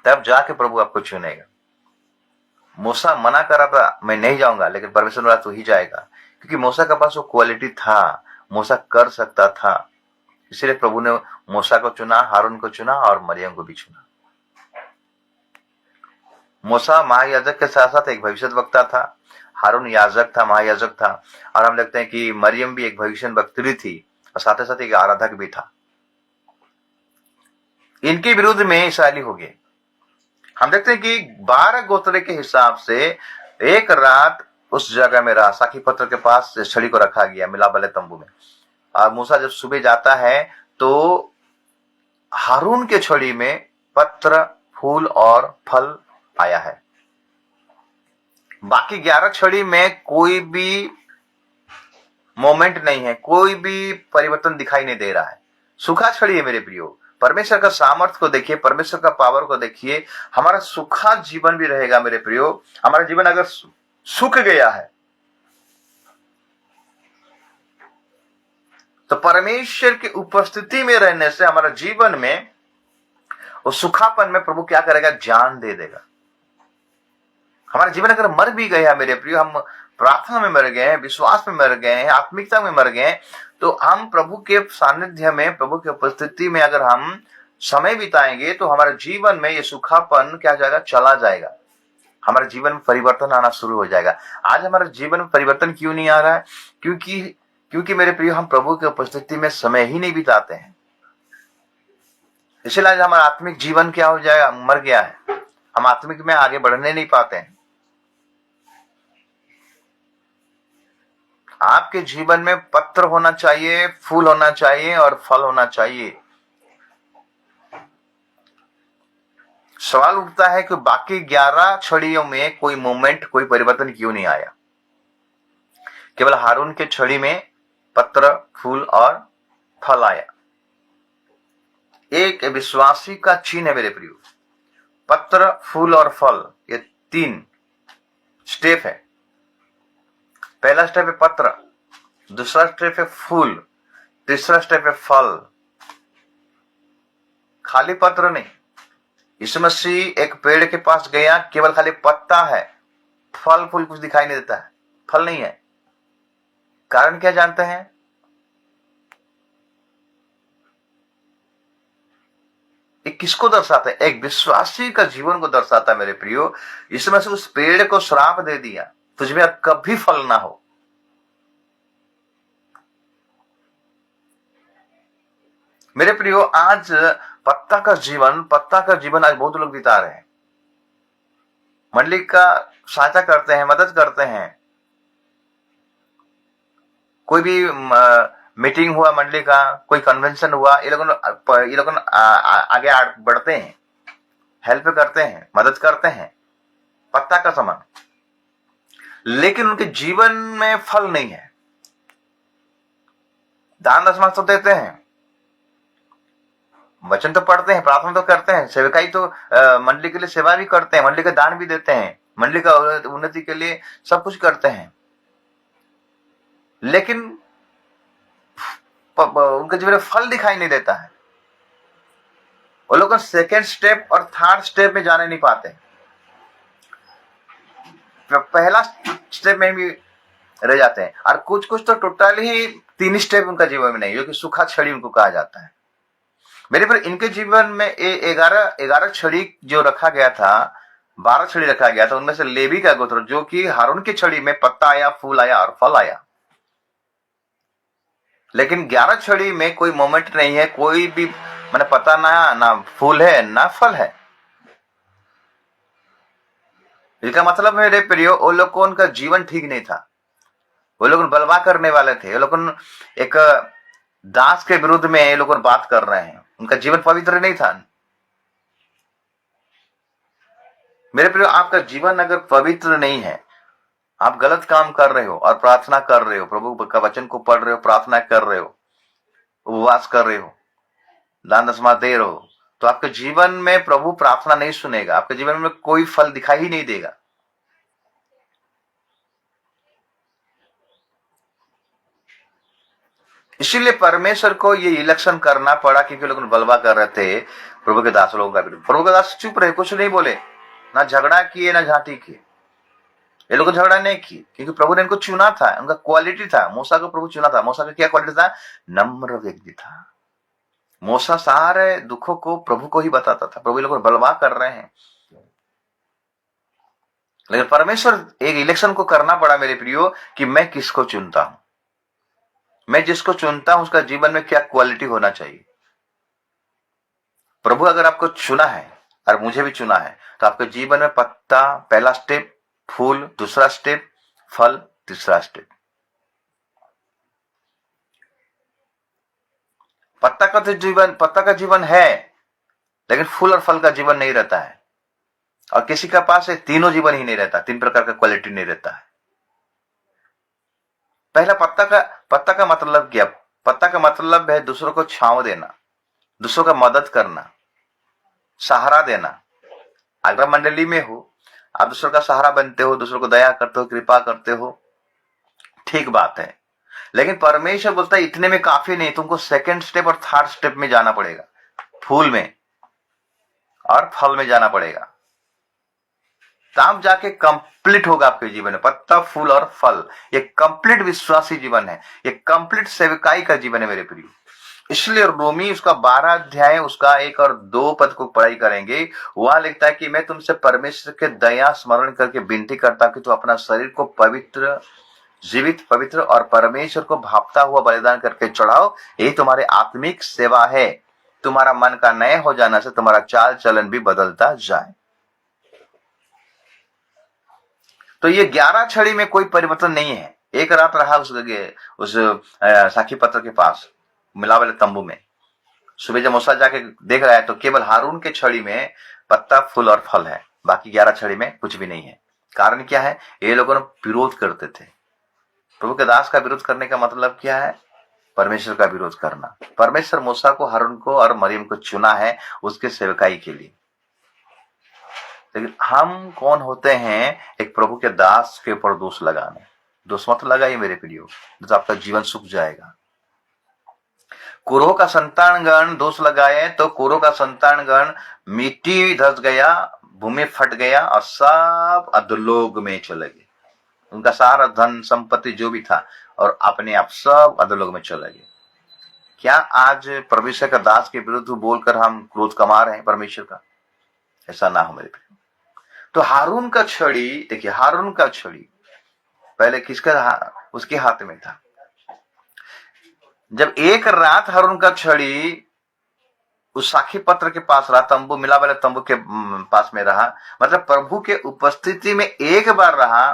तब जाके प्रभु आपको चुनेगा। मूसा मना करा था, मैं नहीं जाऊंगा, लेकिन परमेश्वर बोला तू ही जाएगा, क्योंकि मूसा के पास वो क्वालिटी था, मूसा कर सकता था। इसीलिए प्रभु ने मूसा को चुना, हारून को चुना और मरियम को भी चुना। मूसा महायाजक के साथ साथ एक भविष्यद्वक्ता था, हारून याजक था, महायाजक था, और हम देखते हैं कि मरियम भी एक भविष्यद्वक्त्री थी और साथ ही साथ एक आराधक भी था। इनके विरुद्ध में इसराइली हो गए। हम देखते हैं कि 12 गोत्र के हिसाब से एक रात उस जगह में रहा, साखी पत्र के पास छड़ी को रखा गया मिलाप वाले तंबू में। और मूसा जब सुबह जाता है तो हारून के छड़ी में पत्र, फूल और फल आया है। बाकी 11 छड़ी में कोई भी मोमेंट नहीं है, कोई भी परिवर्तन दिखाई नहीं दे रहा है। सूखा छड़ी है मेरे प्रियो। परमेश्वर का सामर्थ्य को देखिए, परमेश्वर का पावर को देखिए। हमारा सूखा जीवन भी रहेगा मेरे प्रियो। हमारा जीवन अगर सूख गया है, तो परमेश्वर की उपस्थिति में रहने से हमारे जीवन में वो सुखापन में प्रभु क्या करेगा, जान दे देगा। हमारे जीवन अगर मर भी गया मेरे प्रिय, हम प्रार्थना में मर गए हैं, विश्वास में मर गए हैं, आत्मिकता में मर गए हैं, तो हम प्रभु के सानिध्य में, प्रभु की उपस्थिति में अगर हम समय बिताएंगे तो हमारे जीवन में ये सुखापन क्या जाएगा, चला जाएगा। हमारे जीवन में परिवर्तन आना शुरू हो जाएगा। आज हमारे जीवन में परिवर्तन क्यों नहीं आ रहा है? क्योंकि मेरे प्रिय, हम प्रभु की उपस्थिति में समय ही नहीं बिताते हैं। इसलिए आज हमारा आत्मिक जीवन क्या हो जाएगा, मर गया है। हम आत्मिक में आगे बढ़ने नहीं पाते हैं। आपके जीवन में पत्र होना चाहिए, फूल होना चाहिए और फल होना चाहिए। सवाल उठता है कि बाकी 11 छड़ियों में कोई मूवमेंट, कोई परिवर्तन क्यों नहीं आया? केवल हारून के छड़ी में पत्र, फूल और फल आया। एक विश्वासी का चिन्ह है मेरे प्रियो, पत्र, फूल और फल, ये 3 स्टेप है। पहला स्टेप है पत्र, दूसरा स्टेप है फूल, तीसरा स्टेप है फल। खाली पत्र नहीं। यीशु मसीह एक पेड़ के पास गया, केवल खाली पत्ता है, फल फूल कुछ दिखाई नहीं देता है, फल नहीं है। कारण क्या जानते हैं? ये किसको दर्शाता है? एक विश्वासी का जीवन को दर्शाता है मेरे प्रियो। यीशु मसीह उस पेड़ को श्राप दे दिया, तुझमें अब कभी फल ना हो। मेरे प्रियो, आज पत्ता का जीवन आज बहुत लोग बिता रहे हैं। मंडली का सहायता करते हैं, मदद करते हैं। कोई भी मीटिंग हुआ मंडली का, कोई कन्वेंशन हुआ, ये लोग आगे बढ़ते हैं, हेल्प करते हैं, मदद करते हैं, पत्ता का समान। लेकिन उनके जीवन में फल नहीं है। दान दशमांश तो देते हैं, वचन तो पढ़ते हैं, प्रार्थना तो करते हैं, सेवकाई तो मंडली के लिए सेवा भी करते हैं, मंडली का दान भी देते हैं, मंडली का उन्नति के लिए सब कुछ करते हैं। लेकिन उनके जीवन में फल दिखाई नहीं देता है। वो लोग सेकेंड स्टेप और थर्ड स्टेप में जाने नहीं पाते। पहला स्टेप में भी रह जाते हैं, और कुछ तो टोटल ही 3 स्टेप उनका जीवन में नहीं, जो कि सूखा छड़ी उनको कहा जाता है। मेरे पर इनके जीवन में 11 छड़ी जो रखा गया था, 12 छड़ी रखा गया था, उनमें से लेवी का गोत्र, जो कि हारून की छड़ी में पत्ता आया, फूल आया और फल आया। लेकिन 11 छड़ी में कोई मोमेंट नहीं है, कोई भी मैंने पता ना फूल है ना फल है। इसका मतलब मेरे प्रियो, वो लोग को उनका जीवन ठीक नहीं था। वो लोग बलवा करने वाले थे। वो लोग एक दास के विरुद्ध में ये लोग बात कर रहे हैं। उनका जीवन पवित्र नहीं था। मेरे प्रियो, आपका जीवन अगर पवित्र नहीं है, आप गलत काम कर रहे हो और प्रार्थना कर रहे हो, प्रभु का वचन को पढ़ रहे हो, प्रार्थना कर रहे हो, उपवास कर रहे हो, दान दशमांश दे रहे हो, तो आपके जीवन में प्रभु प्रार्थना नहीं सुनेगा, आपके जीवन में कोई फल दिखाई ही नहीं देगा। इसीलिए परमेश्वर को ये इलेक्शन करना पड़ा, क्योंकि लोग बलवा कर रहे थे प्रभु के दास लोगों का विरुद्ध। प्रभु के दास चुप रहे, कुछ नहीं बोले, ना झगड़ा किए ना झांटी किए। ये लोग झगड़ा नहीं की, क्योंकि प्रभु ने इनको चुना था। उनका क्वालिटी था। मूसा को प्रभु चुना था। मूसा का क्या क्वालिटी था? नम्र व्यक्ति था। मूसा सारे दुखों को प्रभु को ही बताता था। प्रभु लोग बलवा कर रहे हैं, लेकिन परमेश्वर एक इलेक्शन को करना पड़ा मेरे प्रियो, कि मैं किसको चुनता हूं। मैं जिसको चुनता हूं उसका जीवन में क्या क्वालिटी होना चाहिए। प्रभु अगर आपको चुना है और मुझे भी चुना है, तो आपके जीवन में पत्ता पहला स्टेप, फूल दूसरा स्टेप, फल तीसरा स्टेप। पत्ता का जीवन है, लेकिन फूल और फल का जीवन नहीं रहता है। और किसी का पास है तीनों जीवन ही नहीं रहता, 3 प्रकार का क्वालिटी नहीं रहता है। पहला पत्ता का मतलब क्या? पत्ता का मतलब है दूसरों को छांव देना, दूसरों का मदद करना, सहारा देना। अगर मंडली में हो, आप दूसरों का सहारा बनते हो, दूसरों को दया करते हो, कृपा करते हो, ठीक बात है। लेकिन परमेश्वर बोलता है इतने में काफी नहीं, तुमको सेकंड स्टेप और थर्ड स्टेप में जाना पड़ेगा, फूल में और फल में जाना पड़ेगा, तब जाके कंप्लीट होगा आपके जीवन में पत्ता, फूल और फल। ये कंप्लीट विश्वासी जीवन है, ये कंप्लीट सेवकाई का जीवन है मेरे प्रिय। इसलिए रोमी उसका 12 अध्याय उसका 1 और 2 पद को पढ़ाई करेंगे, वहां लिखता है कि मैं तुमसे परमेश्वर के दया स्मरण करके विनती करता कि तू अपना शरीर को पवित्र, जीवित, पवित्र और परमेश्वर को भापता हुआ बलिदान करके चढ़ाओ, यही तुम्हारी आत्मिक सेवा है। तुम्हारा मन का नया हो जाना से तुम्हारा चाल चलन भी बदलता जाए। तो ये 11 छड़ी में कोई परिवर्तन नहीं है। एक रात रहा उस साखी पत्र के पास मिला वाले तंबू में। सुबह जब मूसा जाके देख रहा है तो केवल हारून के छड़ी में पत्ता, फूल और फल है, बाकी 11 छड़ी में कुछ भी नहीं है। कारण क्या है? ये लोगों ने विरोध करते थे। प्रभु के दास का विरोध करने का मतलब क्या है? परमेश्वर का विरोध करना। परमेश्वर मूसा को, हारून को और मरियम को चुना है उसके सेवकाई के लिए। लेकिन हम कौन होते हैं एक प्रभु के दास के ऊपर दोष लगाने? दोष मत लगाइए मेरे प्रियो, तो आपका जीवन सूख जाएगा। कुरो का संतानगण दोष लगाए तो कुरो का संतानगण मिट्टी धस गया, भूमि फट गया और सब अधोलोक में चले गए। उनका सारा धन संपत्ति जो भी था और अपने आप सब अधोलोक में चले गए। क्या आज परमेश्वर का दास के विरुद्ध बोलकर हम क्रोध कमा रहे हैं परमेश्वर का? ऐसा ना हो मेरे प्रियो। तो हारून का छड़ी देखिए, हारून का छड़ी पहले किसका? उसके हाथ में था। जब एक रात हारून का छड़ी उस साखी पत्र के पास रहा, तंबू, मिला वाले तंबू के पास में रहा, मतलब प्रभु के उपस्थिति में एक बार रहा,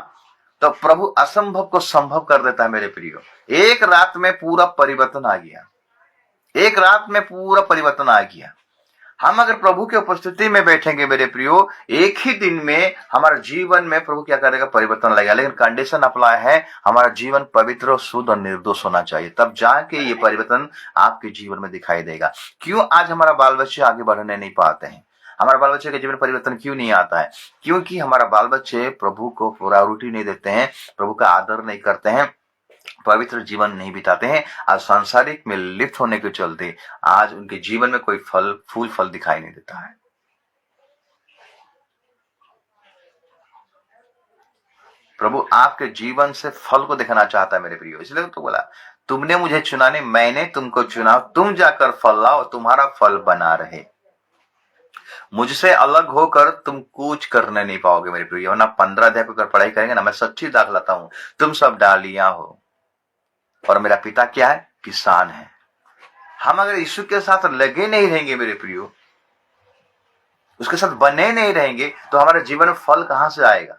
तो प्रभु असंभव को संभव कर देता है मेरे प्रियो। एक रात में पूरा परिवर्तन आ गया, एक रात में पूरा परिवर्तन आ गया। हम अगर प्रभु के उपस्थिति में बैठेंगे मेरे प्रियो, एक ही दिन में हमारे जीवन में प्रभु क्या करेगा? परिवर्तन लाएगा। लेकिन कंडीशन अप्लाई है, हमारा जीवन पवित्र, शुद्ध और निर्दोष होना चाहिए, तब जाके ये परिवर्तन आपके जीवन में दिखाई देगा। क्यों आज हमारा बाल बच्चे आगे बढ़ने नहीं पाते हैं? हमारे बाल बच्चे के जीवन परिवर्तन क्यों नहीं आता है? क्योंकि हमारा बाल बच्चे प्रभु को प्रायोरिटी नहीं देते हैं, प्रभु का आदर नहीं करते हैं, पवित्र जीवन नहीं बिताते हैं। आज सांसारिक में लिप्त होने के चलते आज उनके जीवन में कोई फल दिखाई नहीं देता है। प्रभु आपके जीवन से फल को दिखाना चाहता है मेरे प्रियो। इसलिए तो बोला, तुमने मुझे चुना नहीं, मैंने तुमको चुना, तुम जाकर फल लाओ, तुम्हारा फल बना रहे। मुझसे अलग होकर तुम कुछ करने नहीं पाओगे मेरे प्रियो। ना 15 अध्याय को पढ़ाई करेंगे ना, मैं सच्ची दाखलाता हूं, तुम सब डालियां हो और मेरा पिता क्या है? किसान है। हम अगर यीशु के साथ लगे नहीं रहेंगे मेरे प्रियो, उसके साथ बने नहीं रहेंगे, तो हमारे जीवन में फल कहां से आएगा?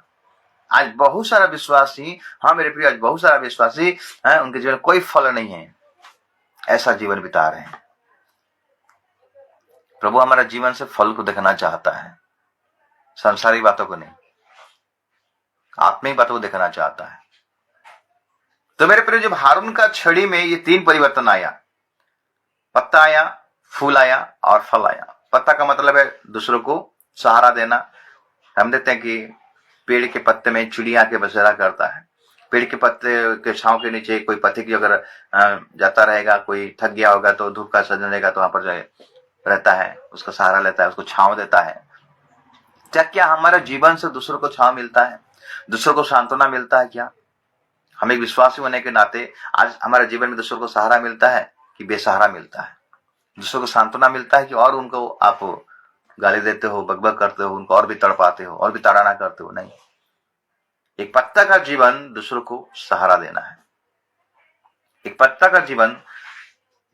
आज बहुत सारा विश्वासी, हाँ मेरे प्रियो, आज बहुत सारा विश्वासी है, उनके जीवन में कोई फल नहीं है, ऐसा जीवन बिता रहे हैं। प्रभु हमारा जीवन से फल को देखना चाहता है, संसारिक बातों को नहीं, आत्मिक बातों को देखना चाहता है। तो मेरे प्रिय, जब हारून का छड़ी में ये 3 परिवर्तन आया, पत्ता आया, फूल आया और फल आया। पत्ता का मतलब है दूसरों को सहारा देना। हम देखते हैं कि पेड़ के पत्ते में चिड़िया के बसेरा करता है। पेड़ के पत्ते के छांव के नीचे कोई पथिक अगर जाता रहेगा, कोई थक गया होगा तो धूप का सजन रहेगा, तो वहां पर रहता है, उसका सहारा लेता है, उसको छांव देता है। क्या हमारे जीवन से दूसरों को छांव मिलता है? दूसरों को सांत्वना मिलता है? क्या हम एक विश्वासी होने के नाते आज हमारे जीवन में दूसरों को सहारा मिलता है कि बेसहारा मिलता है? दूसरों को सांत्वना मिलता है कि और उनको आप गाली देते हो, बकबक करते हो, उनको और भी तड़पाते हो, और भी ताड़ना करते हो? नहीं। एक पत्ता का जीवन दूसरों को सहारा देना है। एक पत्ता का जीवन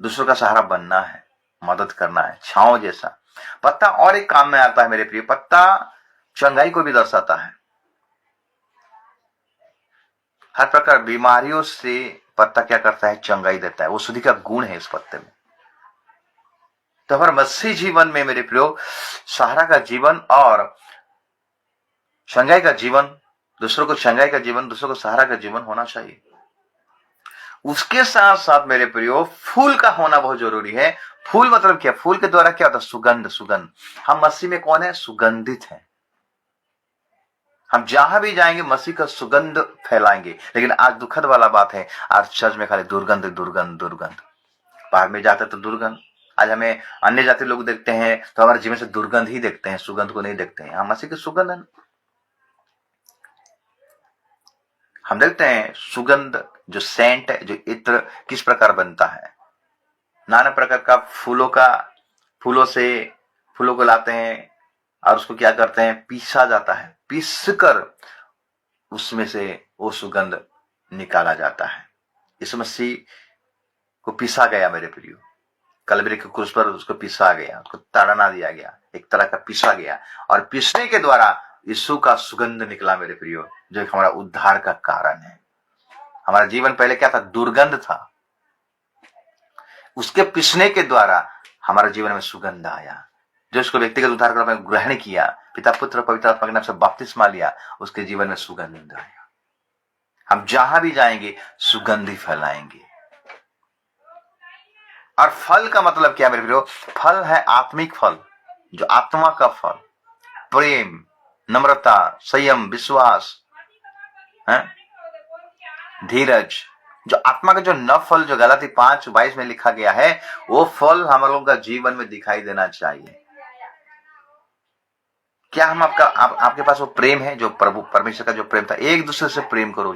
दूसरों का सहारा बनना है, मदद करना है, छांव जैसा। पत्ता और एक काम में आता है मेरे प्रिय, पत्ता चंगाई को भी दर्शाता है। हर प्रकार बीमारियों से पत्ता क्या करता है? चंगाई देता है। वो शुद्धि का गुण है इस पत्ते में। तो हमारे मसीह जीवन में मेरे प्रियो, सहारा का जीवन और चंगाई का जीवन, दूसरों को चंगाई का जीवन, दूसरों को सहारा का जीवन होना चाहिए। उसके साथ साथ मेरे प्रियो, फूल का होना बहुत जरूरी है। फूल मतलब क्या? फूल के द्वारा क्या होता है? सुगंध। सुगंध। हम मसीह में कौन है? सुगंधित है। हम जहां भी जाएंगे मसीह का सुगंध फैलाएंगे। लेकिन आज दुखद वाला बात है, आज चर्च में खाली दुर्गंध दुर्गंध दुर्गंध। बाहर में जाते तो दुर्गंध। आज हमें अन्य जाति लोग देखते हैं तो हमारे जीवन से दुर्गंध ही देखते हैं, सुगंध को नहीं देखते हैं। हम मसीह की सुगंध है। हम देखते हैं सुगंध जो सेंट है, जो इत्र किस प्रकार बनता है। नाना प्रकार का फूलों को लाते हैं और उसको क्या करते हैं, पीसा जाता है। पीस कर उसमें से वो सुगंध निकाला जाता है। यीशु मसीह को पीसा गया मेरे प्रियो, कलवरी के क्रूस पर उसको पीसा गया, उसको ताड़ना दिया गया, एक तरह का पीसा गया। और पीसने के द्वारा यीशु का सुगंध निकला मेरे प्रियो, जो एक हमारा उद्धार का कारण है। हमारा जीवन पहले क्या था, दुर्गंध था। उसके पीसने के द्वारा हमारे जीवन में सुगंध आया। जो उसको व्यक्तिगत उद्धार का ग्रहण किया, पिता पुत्र पवित्र आत्मा के नाम से बपतिस्मा लिया, उसके जीवन में सुगंध आया। हम जहां भी जाएंगे सुगंध ही फैलाएंगे। और फल का मतलब क्या मेरे प्रियो, फल है आत्मिक फल, जो आत्मा का फल, प्रेम, नम्रता, संयम, विश्वास, धीरज, जो आत्मा का जो नव फल जो गलाती 5:22 में लिखा गया है, वो फल हम लोगों का जीवन में दिखाई देना चाहिए। क्या हम आपके पास वो प्रेम है जो प्रभु परमेश्वर का जो प्रेम था। एक दूसरे से प्रेम करो,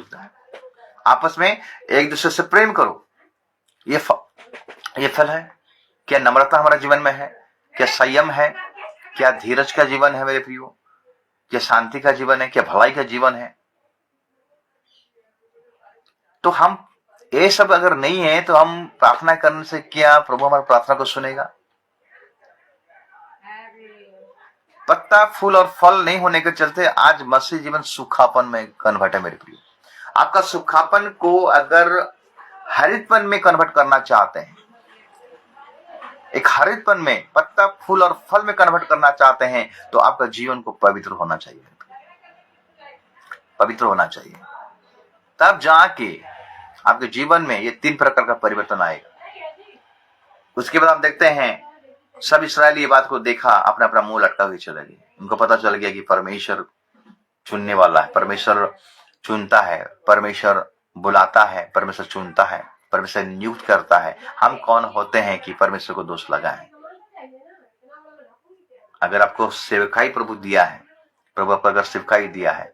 आपस में एक दूसरे से प्रेम करो। ये फल है। क्या नम्रता हमारे जीवन में है, क्या संयम है, क्या धीरज का जीवन है मेरे प्रियो, क्या शांति का जीवन है, क्या भलाई का जीवन है। तो हम ये सब अगर नहीं है तो हम प्रार्थना करने से क्या प्रभु हमारी प्रार्थना को सुनेगा। पत्ता, फूल और फल नहीं होने के चलते आज मसीह जीवन सूखापन में कन्वर्ट है मेरे प्रियो। आपका सूखापन को अगर हरितपन में कन्वर्ट करना चाहते हैं, एक हरितपन में पत्ता, फूल और फल में कन्वर्ट करना चाहते हैं, तो आपका जीवन को पवित्र होना चाहिए, पवित्र होना चाहिए। तब जाके आपके जीवन में ये 3 प्रकार का परिवर्तन आएगा। उसके बाद हम देखते हैं सब इस्राएली ये बात को देखा, अपना अपना मुंह लटका हुए चले गए। उनको पता चल गया कि परमेश्वर चुनने वाला है, परमेश्वर चुनता है, परमेश्वर बुलाता है, परमेश्वर चुनता है, परमेश्वर नियुक्त करता है। हम कौन होते हैं कि परमेश्वर को दोष लगाएं। अगर आपको सेवकाई प्रभु दिया है, प्रभु आपको अगर सेवकाई दिया है,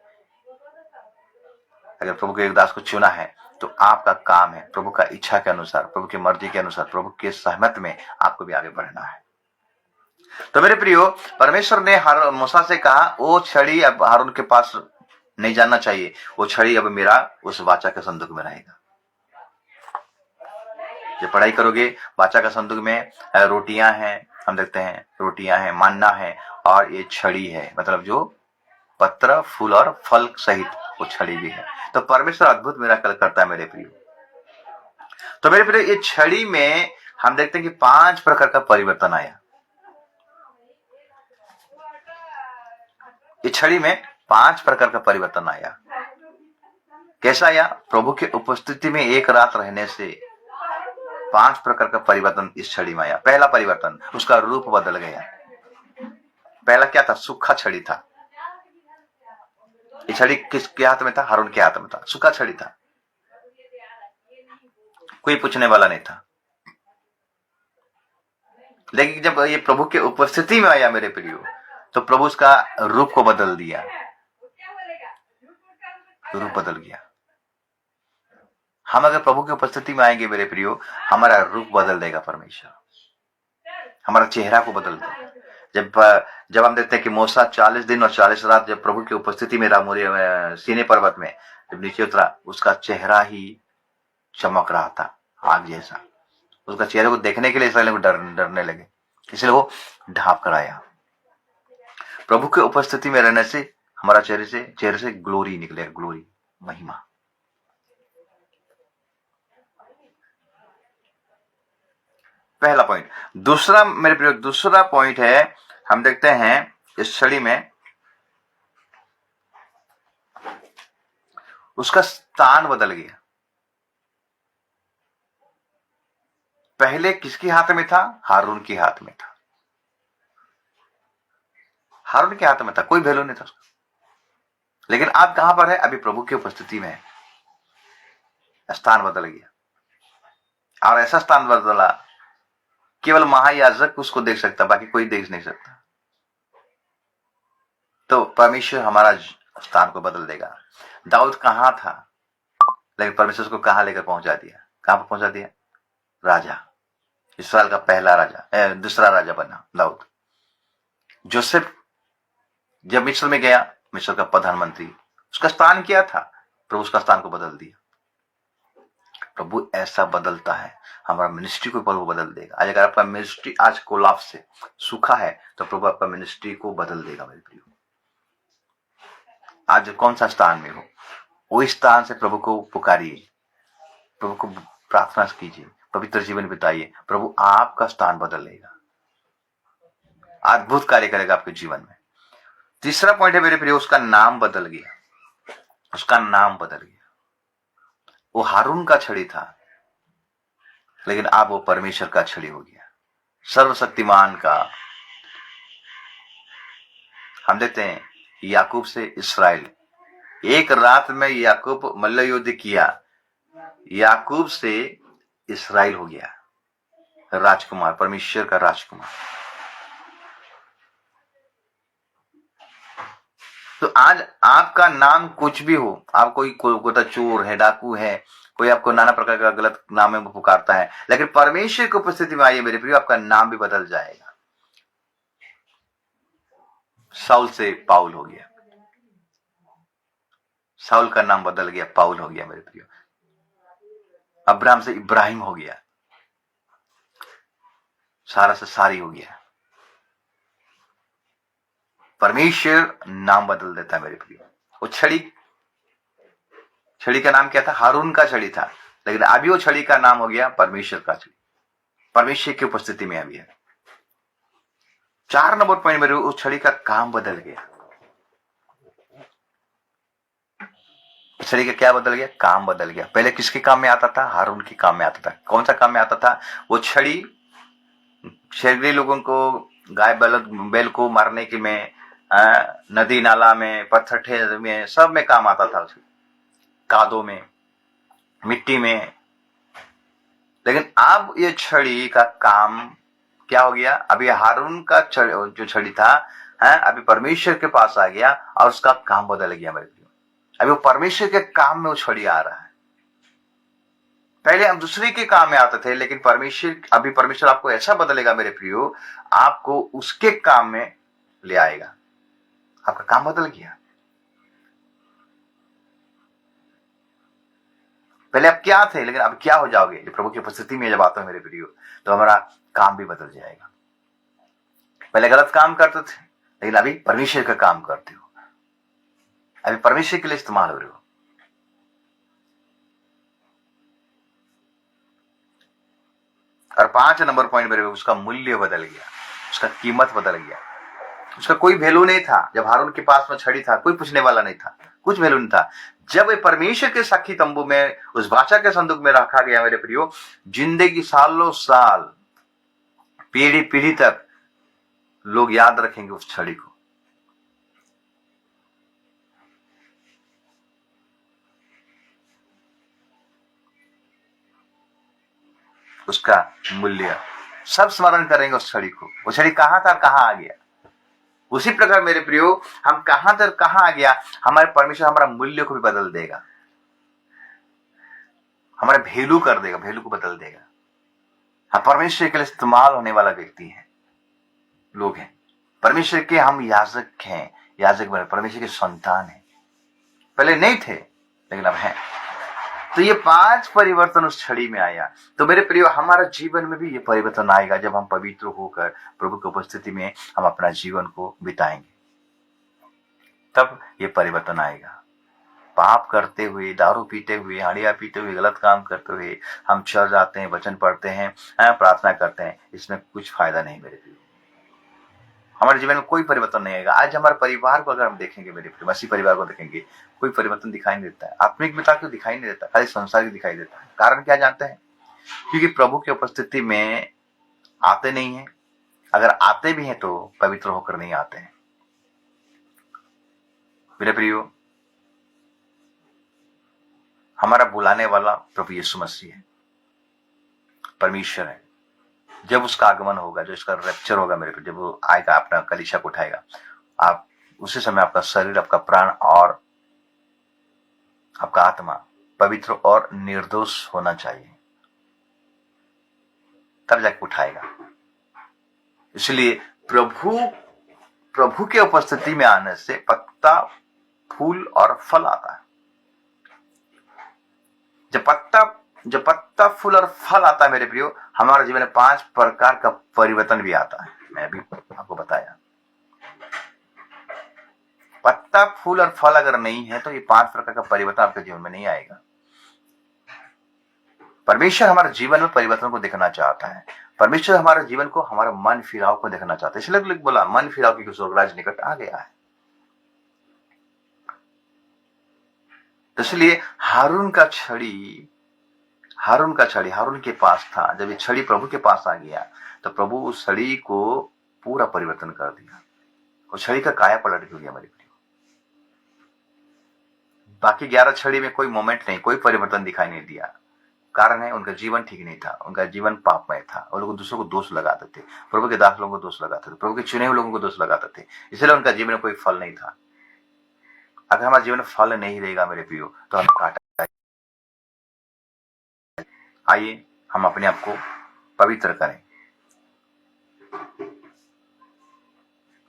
अगर प्रभु के एक दास को चुना है, तो आपका काम है प्रभु का इच्छा के अनुसार, प्रभु की मर्जी के अनुसार, प्रभु के सहमत में आपको भी आगे बढ़ना है। तो मेरे प्रियो, परमेश्वर ने मूसा से कहा वो छड़ी अब हारून के पास नहीं जाना चाहिए, वो छड़ी अब मेरा उस वाचा के संदूक में रहेगा। जब पढ़ाई करोगे वाचा का संदूक में रोटियां हैं, हम देखते हैं रोटियां हैं, मान्ना है, और ये छड़ी है, मतलब जो पत्र, फूल और फल सहित वो छड़ी भी है। तो परमेश्वर अद्भुत मिराकल करता है मेरे प्रियो। तो मेरे प्रियो, ये छड़ी में हम देखते हैं कि 5 प्रकार का परिवर्तन आया। इस छड़ी में 5 प्रकार का परिवर्तन आया। कैसा आया? प्रभु के उपस्थिति में एक रात रहने से 5 प्रकार का परिवर्तन इस छड़ी में आया। पहला परिवर्तन, उसका रूप बदल गया। पहला क्या था? सूखा छड़ी था। ये छड़ी किसके हाथ में था? हारून के हाथ में था। सूखा छड़ी था, कोई पूछने वाला नहीं था। लेकिन जब ये प्रभु के उपस्थिति में आया मेरे प्रियो, तो प्रभु उसका रूप को बदल दिया, रूप बदल गया। हम अगर प्रभु की उपस्थिति में आएंगे मेरे प्रियो, हमारा रूप बदल देगा परमेश्वर, हमारा चेहरा को बदल देगा। जब हम देखते हैं कि मूसा 40 दिन और 40 रात जब प्रभु की उपस्थिति में रहा, सीने पर्वत में जब नीचे उतरा, उसका चेहरा ही चमक रहा था आग जैसा। उसका चेहरे को देखने के लिए इसराइल को डरने लगे, इसलिए वो ढांप कर आया। प्रभु के उपस्थिति में रहने से हमारा चेहरे से ग्लोरी निकले, ग्लोरी, महिमा। पहला पॉइंट। दूसरा मेरे प्रिय, दूसरा पॉइंट है, हम देखते हैं इस छड़ी में उसका स्थान बदल गया। पहले किसके हाथ में था? हारून के हाथ में था। हारून के हाथ में था, कोई वैल्यू नहीं था उसका। लेकिन आप कहां पर है? अभी प्रभु की उपस्थिति में है। स्थान बदल गया, और ऐसा स्थान बदला केवल महायाजक उसको देख सकता, बाकी कोई देख नहीं सकता। तो परमेश्वर हमारा स्थान को बदल देगा। दाऊद कहां था, लेकिन परमेश्वर उसको कहां लेकर पहुंचा दिया? कहां पर पहुंचा दिया? राजा, इस्राएल का पहला राजा, दूसरा राजा बना दाऊद। जोसेफ जब मिस्र में गया, मिस्र का प्रधानमंत्री, उसका स्थान क्या था? प्रभु उसका स्थान को बदल दिया। प्रभु ऐसा बदलता है, हमारा मिनिस्ट्री को प्रभु बदल देगा। आज अगर आपका मिनिस्ट्री आज कोलाप्स से सूखा है, तो प्रभु आपका मिनिस्ट्री को बदल देगा मेरे प्रियो। आज कौन सा स्थान में हो, वो स्थान से प्रभु को पुकारिए, प्रभु को प्रार्थना कीजिए, पवित्र जीवन बिताइए, प्रभु आपका स्थान बदल लेगा, अद्भुत कार्य करेगा आपके जीवन में। तीसरा पॉइंट है मेरे प्रियो, उसका नाम बदल गया। उसका नाम बदल गया। वो हारून का छड़ी था, लेकिन अब वो परमेश्वर का छड़ी हो गया, सर्वशक्तिमान का। हम देखते हैं याकूब से इसराइल, एक रात में याकूब मल्ल युद्ध किया, याकूब से इसराइल हो गया राजकुमार, परमेश्वर का राजकुमार। तो आज आपका नाम कुछ भी हो, आप कोई चोर है, डाकू है, कोई आपको नाना प्रकार का गलत नाम में पुकारता है, लेकिन परमेश्वर की उपस्थिति में आइए मेरे प्रिय, आपका नाम भी बदल जाएगा। साउल से पाउल हो गया, साउल का नाम बदल गया, पाउल हो गया मेरे प्रिय। अब्राहम से इब्राहिम हो गया, सारा से सारी हो गया। परमेश्वर नाम बदल देता है मेरे प्रिय। वो छड़ी का नाम क्या था? हारून का छड़ी था, लेकिन अभी वो छड़ी का नाम हो गया परमेश्वर का छड़ी, परमेश्वर की उपस्थिति में अभी है। 4 नंबर पॉइंट मेरे, उस छड़ी का काम बदल गया। छड़ी का क्या बदल गया? काम बदल गया। पहले किसके काम में आता था? हारून के काम में आता था। कौन सा काम में आता था? वो छड़ी शहरी लोगों को, गाय बैल को मारने के में, नदी नाला में, पत्थर में, सब में काम आता था, कादों में, मिट्टी में। लेकिन अब ये छड़ी का काम क्या हो गया? अभी हारून का जो छड़ी था, अभी परमेश्वर के पास आ गया और उसका काम बदल गया मेरे प्रियो। अभी वो परमेश्वर के काम में वो छड़ी आ रहा है। पहले हम दूसरे के काम में आते थे, लेकिन अभी परमेश्वर आपको ऐसा बदलेगा मेरे प्रियो, आपको उसके काम में ले आएगा। आपका काम बदल गया। पहले आप क्या थे, लेकिन अब क्या हो जाओगे? प्रभु की उपस्थिति में जब आते हो मेरे प्रियो, तो हमारा काम भी बदल जाएगा। पहले गलत काम करते थे, लेकिन अभी परमेश्वर का काम करते हो, अभी परमेश्वर के लिए इस्तेमाल हो रहे हो। और 5 नंबर पॉइंट मेरे, उसका मूल्य बदल गया, उसका कीमत बदल गया। उसका कोई वैल्यू नहीं था। जब हारून के पास में छड़ी था, कोई पूछने वाला नहीं था, कुछ वैल्यू नहीं था। जब परमेश्वर के साक्षी तंबू में, उस वाचा के संदूक में रखा गया मेरे प्रियो, जिंदगी सालों साल, पीढ़ी पीढ़ी तक लोग याद रखेंगे उस छड़ी को। उसका मूल्य सब स्मरण करेंगे उस छड़ी को। वो छड़ी कहां था, कहां आ गया। उसी प्रकार मेरे प्रियो, हम कहां तक कहां आ गया, हमारे परमेश्वर हमारा मूल्य को भी बदल देगा, हमारे वैल्यू कर देगा, वैल्यू को बदल देगा। हम परमेश्वर के लिए इस्तेमाल होने वाला व्यक्ति है, लोग हैं परमेश्वर के। हम याजक हैं, याजक बने, परमेश्वर के संतान हैं। पहले नहीं थे, लेकिन अब हैं। तो ये 5 परिवर्तन उस छड़ी में आया। तो मेरे प्रियो, हमारा जीवन में भी ये परिवर्तन आएगा जब हम पवित्र होकर प्रभु की उपस्थिति में हम अपना जीवन को बिताएंगे, तब ये परिवर्तन आएगा। पाप करते हुए, दारू पीते हुए, हाड़िया पीते हुए, गलत काम करते हुए हम चल जाते हैं, वचन पढ़ते हैं, प्रार्थना करते हैं, इसमें कुछ फायदा नहीं मेरे प्रियो। हमारे जीवन में कोई परिवर्तन नहीं आएगा। आज हमारे परिवार को अगर हम देखेंगे मेरे प्रियो, मसीह परिवार को देखेंगे, कोई परिवर्तन दिखाई नहीं देता है। आत्मिक पिता को दिखाई नहीं देता, खाली संसार दिखाई देता है। कारण क्या जानते हैं? क्योंकि प्रभु की उपस्थिति में आते नहीं है। अगर आते भी हैं तो पवित्र होकर नहीं आते हैं मेरे प्रियो। हमारा बुलाने वाला प्रभु यीशु मसीह है, परमेश्वर है। जब उसका आगमन होगा, जो इसका रैप्चर होगा मेरे को, जब वो आएगा अपना कलीसिया को उठाएगा, आप उसी समय आपका शरीर, आपका प्राण और आपका आत्मा पवित्र और निर्दोष होना चाहिए, तब जाके उठाएगा। इसलिए प्रभु के उपस्थिति में आने से पत्ता, फूल और फल आता है। जब पत्ता, फूल और फल आता है मेरे प्रियो, हमारे जीवन में 5 प्रकार का परिवर्तन भी आता है। मैं अभी आपको बताया, पत्ता, फूल और फल अगर नहीं है तो ये 5 प्रकार का परिवर्तन आपके जीवन में नहीं आएगा। परमेश्वर हमारे जीवन में परिवर्तन को देखना चाहता है। परमेश्वर हमारे जीवन को, हमारा मन फिराव को देखना चाहता है। इसलिए बोला मन फिराव की स्वर्गराज निकट आ गया है। इसलिए हारून का छड़ी हारून के पास था। जब ये छड़ी प्रभु के पास आ गया तो प्रभु उस छड़ी को पूरा परिवर्तन कर दिया। उस छड़ी का काया पलट हो गया मेरे प्रियो। बाकी 11 छड़ी में कोई मोमेंट नहीं, कोई परिवर्तन दिखाई नहीं दिया। कारण है, उनका जीवन ठीक नहीं था, उनका जीवन पापमय था। वो लोग दूसरों को दोष लगाते थे, प्रभु के दास लोगों को दोष लगाते थे, प्रभु के चुने हुए लोगों को दोष लगाते थे। इसलिए उनका जीवन में कोई फल नहीं था। अगर हमारा जीवन में फल नहीं रहेगा मेरे प्रियो तो हम काटा। आइए हम अपने आप को पवित्र करें,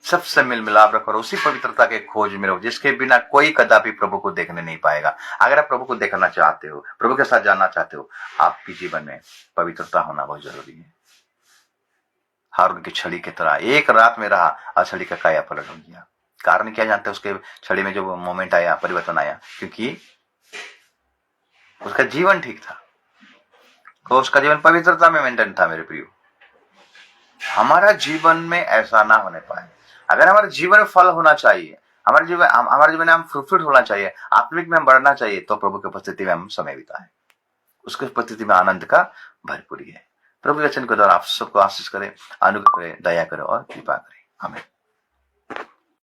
सबसे मिल मिलाप रखो और उसी पवित्रता के खोज में रहो जिसके बिना कोई कदापि प्रभु को देखने नहीं पाएगा। अगर आप प्रभु को देखना चाहते हो, प्रभु के साथ जानना चाहते हो, आपके जीवन में पवित्रता होना बहुत जरूरी है। हारून की छड़ी की तरह एक रात में रहा और छड़ी का काया पलट हो गया। कारण क्या जानते हैं? उसके छड़ी में जो मोमेंट आया, परिवर्तन आया, क्योंकि उसका जीवन ठीक था, तो उसका जीवन पवित्रता में मेंटेन था। मेरे प्रियो, हमारा जीवन में ऐसा ना होने पाए। अगर हमारे जीवन में फल होना चाहिए, हमारे जीवन में हम फ्रूटफुल होना चाहिए, आत्मिक में हम बढ़ना चाहिए, तो प्रभु की उपस्थिति में हम समय बिताएं। उसकी उपस्थिति में आनंद का भरपूरी है। प्रभु वचन के द्वारा आप सबको आशीष करे, अनुग्रह करे, दया करे और कृपा करे। आमीन।